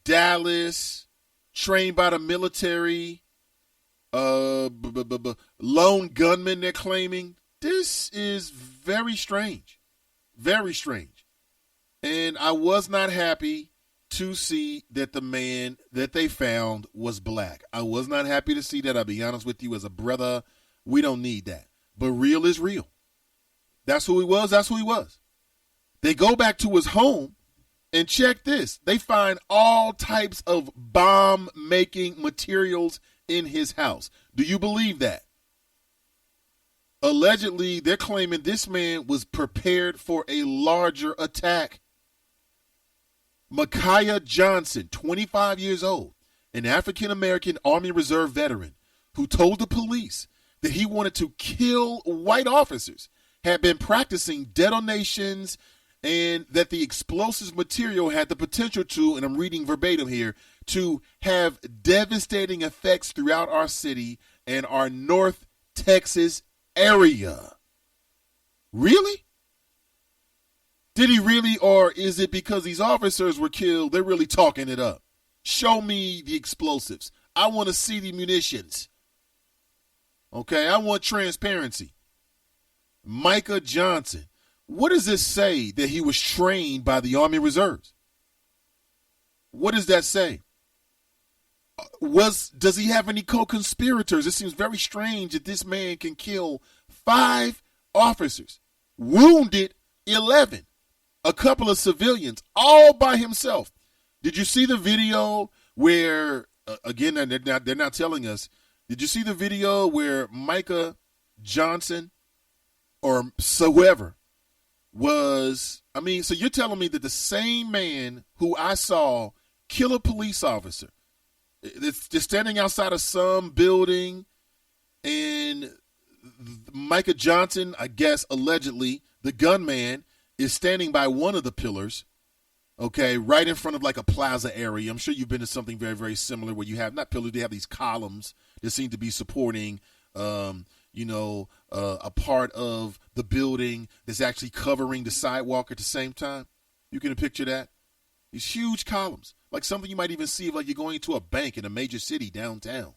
Dallas, trained by the military, lone gunman they're claiming. This is very strange. Very strange. And I was not happy to see that the man that they found was black. I was not happy to see that. I'll be honest with you, as a brother, we don't need that. But real is real. That's who he was. That's who he was. They go back to his home and check this. They find all types of bomb-making materials in his house. Do you believe that? Allegedly, they're claiming this man was prepared for a larger attack. Micaiah Johnson, 25 years old, an African-American Army Reserve veteran who told the police that he wanted to kill white officers, had been practicing detonations, and that the explosives material had the potential to, and I'm reading verbatim here, to have devastating effects throughout our city and our North Texas area. Really? Did he really, or is it because these officers were killed, they're really talking it up? Show me the explosives. I want to see the munitions. Okay, I want transparency. Micah Johnson. What does this say that he was trained by the Army Reserves? What does that say? Does he have any co-conspirators? It seems very strange that this man can kill 5 officers, wounded 11, a couple of civilians, all by himself. Did you see the video where, again, they're not telling us, did you see the video where Micah Johnson or whoever was, so you're telling me that the same man who I saw kill a police officer, it's just standing outside of some building, and Micah Johnson, I guess, allegedly, the gunman, is standing by one of the pillars, okay, right in front of like a plaza area. I'm sure you've been to something very, very similar where you have, not pillars, they have these columns that seem to be supporting, a part of the building that's actually covering the sidewalk at the same time. You can picture that? These huge columns, like something you might even see if like you're going to a bank in a major city downtown.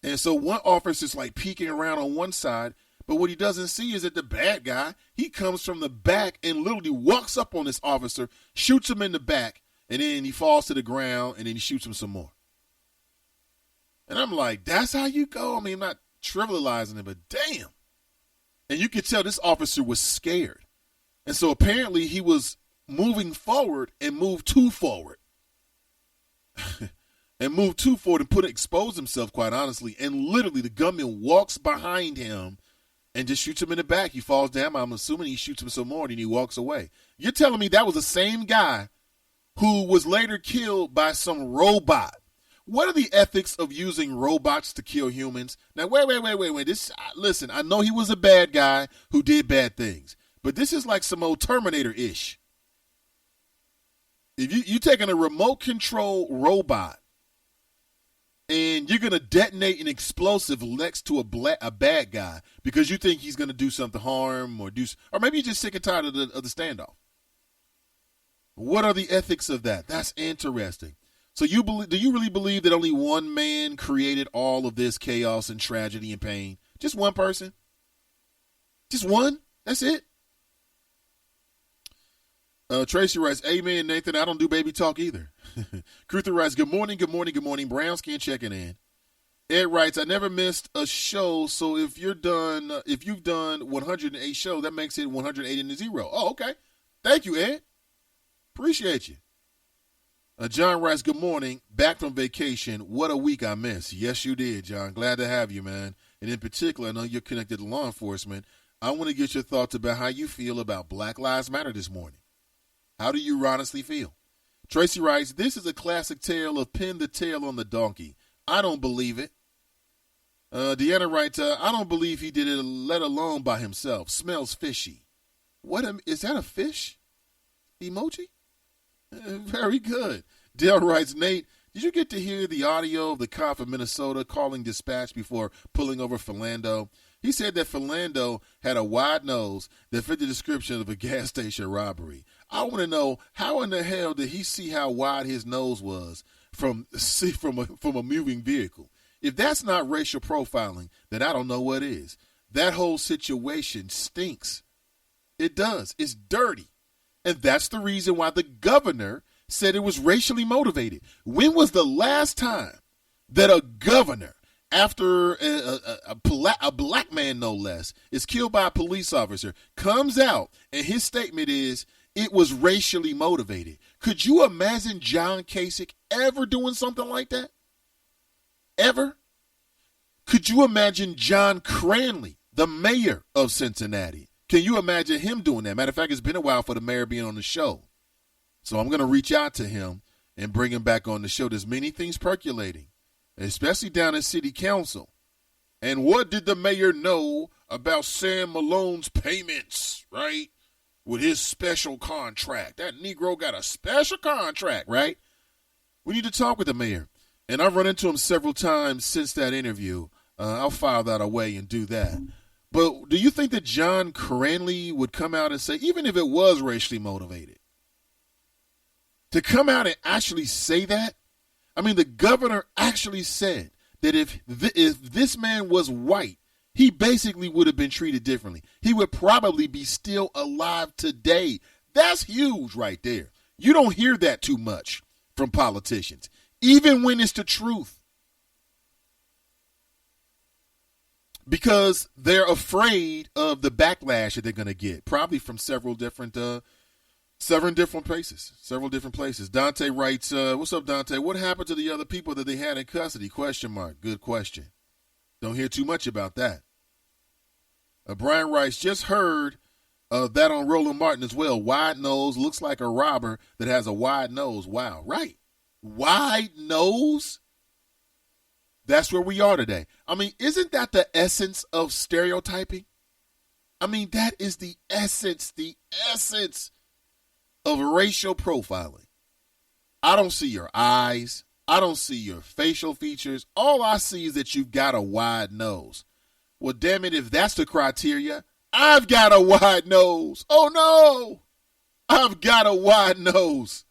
And so one officer's like peeking around on one side, but what he doesn't see is that the bad guy, he comes from the back and literally walks up on this officer, shoots him in the back, and then he falls to the ground, and then he shoots him some more. And I'm like, that's how you go? I'm not trivializing it, but damn. And you could tell this officer was scared. And so apparently he was moving forward and moved too forward. And exposed himself, quite honestly. And literally the gunman walks behind him and just shoots him in the back. He falls down. I'm assuming he shoots him some more, and he walks away. You're telling me that was the same guy who was later killed by some robot. What are the ethics of using robots to kill humans? Now, wait. Listen, I know he was a bad guy who did bad things, but this is like some old Terminator-ish. If you taking a remote control robot and you're going to detonate an explosive next to a bad guy because you think he's going to do something harm or maybe you're just sick and tired of the standoff. What are the ethics of that? That's interesting. So do you really believe that only one man created all of this chaos and tragedy and pain? Just one person? Just one? That's it? Tracy writes, amen, Nathan. I don't do baby talk either. Cruther writes, good morning. Brown skin checking in. Ed writes, I never missed a show, so if you've done 108 shows, that makes it 108 and a 0. Oh, okay. Thank you, Ed. Appreciate you. John writes, good morning. Back from vacation. What a week I missed. Yes, you did, John. Glad to have you, man. And in particular, I know you're connected to law enforcement. I want to get your thoughts about how you feel about Black Lives Matter this morning. How do you honestly feel? Tracy writes, this is a classic tale of pin the tail on the donkey. I don't believe it. Deanna writes, I don't believe he did it, let alone by himself. Smells fishy. Is that a fish emoji? Very good. Dale writes, Nate, did you get to hear the audio of the cop from Minnesota calling dispatch before pulling over Philando? He said that Philando had a wide nose that fit the description of a gas station robbery. I want to know how in the hell did he see how wide his nose was from a moving vehicle? If that's not racial profiling, then I don't know what is. That whole situation stinks. It does. It's dirty. And that's the reason why the governor said it was racially motivated. When was the last time that a governor, after a black man no less, is killed by a police officer, comes out and his statement is, it was racially motivated? Could you imagine John Kasich ever doing something like that? Ever? Could you imagine John Cranley, the mayor of Cincinnati? Can you imagine him doing that? Matter of fact, it's been a while for the mayor being on the show. So I'm going to reach out to him and bring him back on the show. There's many things percolating, especially down at City Council. And what did the mayor know about Sam Malone's payments, right? With his special contract. That Negro got a special contract, right? We need to talk with the mayor. And I've run into him several times since that interview. I'll file that away and do that. But do you think that John Cranley would come out and say, even if it was racially motivated, to come out and actually say that? I mean, the governor actually said that if this man was white, he basically would have been treated differently. He would probably be still alive today. That's huge right there. You don't hear that too much from politicians, even when it's the truth. Because they're afraid of the backlash that they're going to get, probably from several different places. Dante writes, what's up, Dante? What happened to the other people that they had in custody? ? Good question. Don't hear too much about that. Brian writes, just heard that on Roland Martin as well. Wide nose, looks like a robber that has a wide nose. Wow, right. Wide nose? That's where we are today. I mean, isn't that the essence of stereotyping? I mean, that is the essence of racial profiling. I don't see your eyes. I don't see your facial features. All I see is that you've got a wide nose. Well, damn it, if that's the criteria, I've got a wide nose. Oh, no. I've got a wide nose.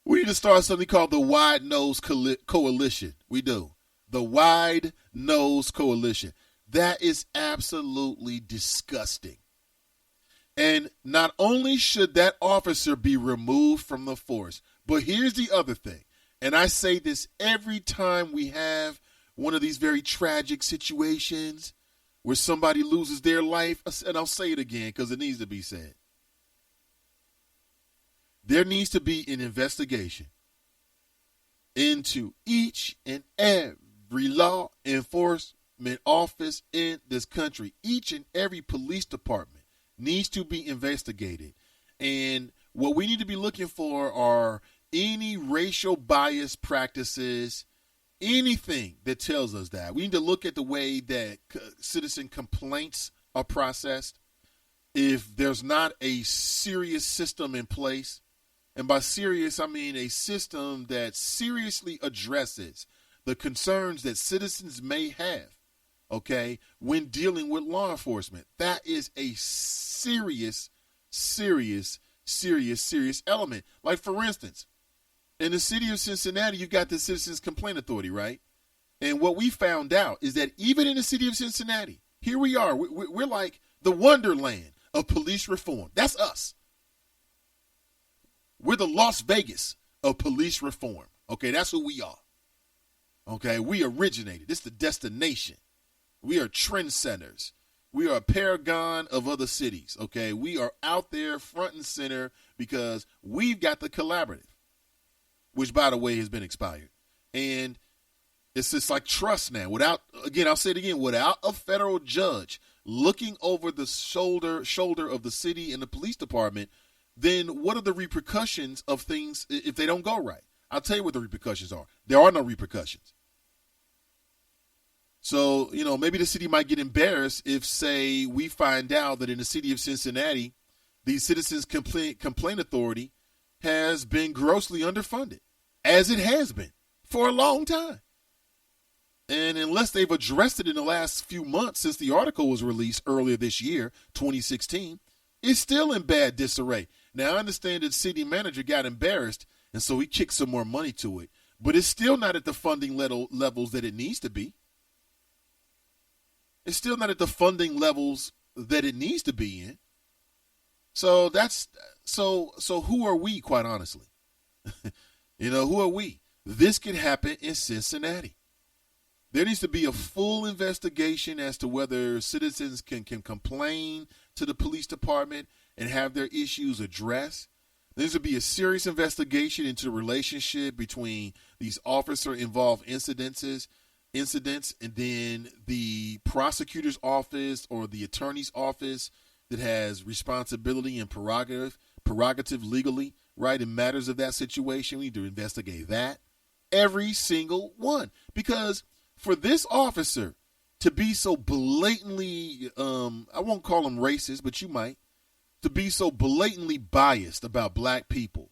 We need to start something called the Wide Nose Coalition. We do. The Wide Nose Coalition. That is absolutely disgusting. And not only should that officer be removed from the force, but here's the other thing. And I say this every time we have one of these very tragic situations where somebody loses their life, and I'll say it again because it needs to be said. There needs to be an investigation into each and every law enforcement office in this country. Each and every police department needs to be investigated. And what we need to be looking for are any racial bias practices, anything that tells us that. We need to look at the way that citizen complaints are processed. If there's not a serious system in place, and by serious, I mean a system that seriously addresses the concerns that citizens may have, okay, when dealing with law enforcement. That is a serious element. Like, for instance, in the city of Cincinnati, you've got the Citizens Complaint Authority, right? And what we found out is that even in the city of Cincinnati, here we are. We're like the wonderland of police reform. That's us. We're the Las Vegas of police reform. Okay, that's who we are. Okay, we originated. This is the destination. We are trendsetters. We are a paragon of other cities. Okay, we are out there front and center because we've got the collaborative, which, by the way, has been expired. And it's just like trust now. Without, again, I'll say it again, without a federal judge looking over the shoulder of the city and the police department, then what are the repercussions of things if they don't go right? I'll tell you what the repercussions are. There are no repercussions. So, maybe the city might get embarrassed if, say, we find out that in the city of Cincinnati, the Citizens Complaint Authority has been grossly underfunded, as it has been for a long time. And unless they've addressed it in the last few months since the article was released earlier this year, 2016, it's still in bad disarray. Now, I understand that city manager got embarrassed, and so he kicked some more money to it. But it's still not at the funding levels that it needs to be. It's still not at the funding levels that it needs to be in. So so who are we, quite honestly? Who are we? This could happen in Cincinnati. There needs to be a full investigation as to whether citizens can complain to the police department and have their issues addressed. There needs to be a serious investigation into the relationship between these officer-involved incidents and then the prosecutor's office or the attorney's office that has responsibility and prerogative legally, right, in matters of that situation. We need to investigate that. Every single one. Because for this officer to be so blatantly, I won't call him racist, but you might, to be so blatantly biased about black people,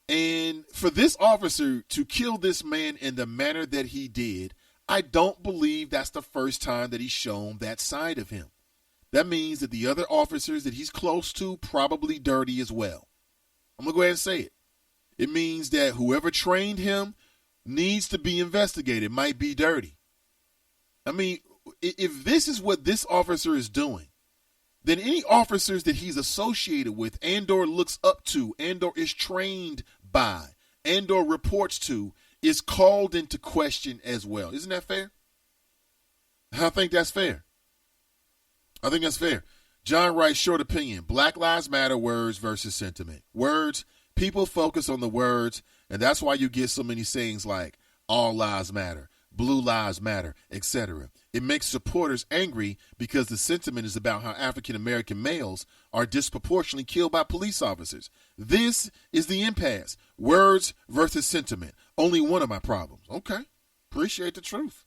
and for this officer to kill this man in the manner that he did, I don't believe that's the first time that he's shown that side of him. That means that the other officers that he's close to probably dirty as well. I'm going to go ahead and say it. It means that whoever trained him needs to be investigated, might be dirty. I mean, if this is what this officer is doing, then any officers that he's associated with and or looks up to and or is trained by and or reports to is called into question as well. Isn't that fair? I think that's fair. I think that's fair. John writes, short opinion, Black Lives Matter words versus sentiment. Words, people focus on the words, and that's why you get so many sayings like all lives matter, blue lives matter, etc. It makes supporters angry because the sentiment is about how African American males are disproportionately killed by police officers. This is the impasse. Words versus sentiment. Only one of my problems. Okay. Appreciate the truth.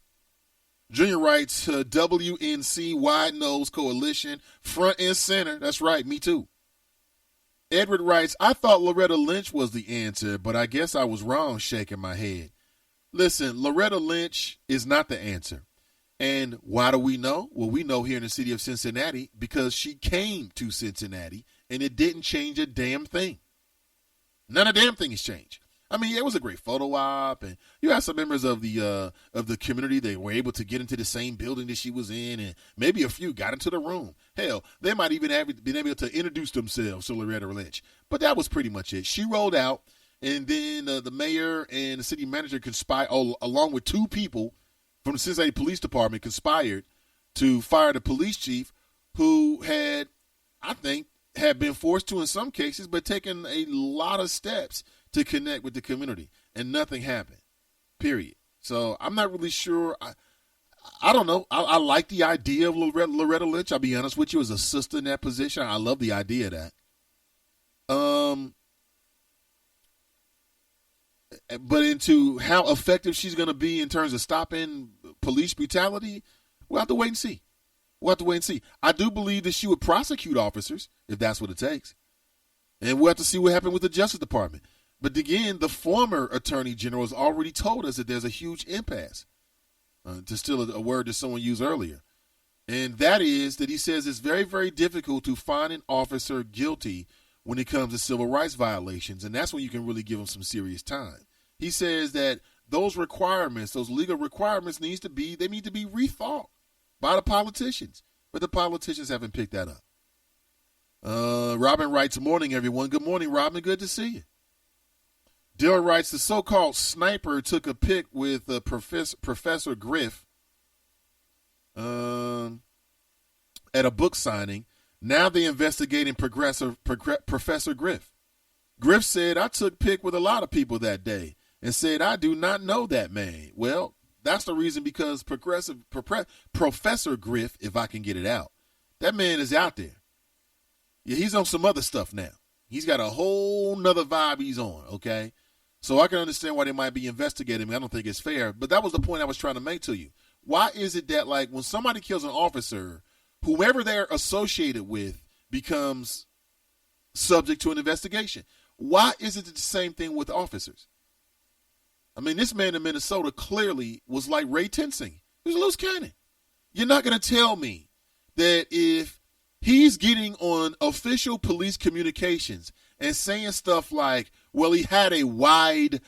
Junior writes, WNC, Wide Nose Coalition, front and center. That's right, me too. Edward writes, I thought Loretta Lynch was the answer, but I guess I was wrong, shaking my head. Listen, Loretta Lynch is not the answer. And why do we know? Well, we know here in the city of Cincinnati because she came to Cincinnati and it didn't change a damn thing. None of damn thing has changed. I mean, it was a great photo op, and you had some members of the community that were able to get into the same building that she was in, and maybe a few got into the room. Hell, they might even have been able to introduce themselves to Loretta Lynch. But that was pretty much it. She rolled out, and then the mayor and the city manager conspired, along with two people from the Cincinnati Police Department, conspired to fire the police chief who had, I think, had been forced to in some cases, but taken a lot of steps to connect with the community, and nothing happened, period. So I'm not really sure. I don't know. I like the idea of Loretta Lynch. I'll be honest with you, as a sister in that position, I love the idea of that. But into how effective she's going to be in terms of stopping police brutality, we'll have to wait and see. I do believe that she would prosecute officers if that's what it takes. And we'll have to see what happened with the Justice Department. But again, the former Attorney General has already told us that there's a huge impasse, to steal a word that someone used earlier. And that is that he says it's very, very difficult to find an officer guilty when it comes to civil rights violations. And that's when you can really give them some serious time. He says that those requirements, those legal requirements need to be rethought by the politicians. But the politicians haven't picked that up. Robin writes, morning, everyone. Good morning, Robin. Good to see you. Dylan writes, the so-called sniper took a pic with Professor Griff at a book signing. Now they're investigating Professor Griff. Griff said, I took pic with a lot of people that day and said, I do not know that man. Well, that's the reason, because Professor Griff, if I can get it out, that man is out there. Yeah, he's on some other stuff now. He's got a whole nother vibe he's on, okay? So I can understand why they might be investigating me. I don't think it's fair. But that was the point I was trying to make to you. Why is it that, like, when somebody kills an officer, whomever they're associated with becomes subject to an investigation? Why isn't it the same thing with officers? I mean, this man in Minnesota clearly was like Ray Tensing. He was a loose cannon. You're not going to tell me that if he's getting on official police communications and saying stuff like, well, he had a wide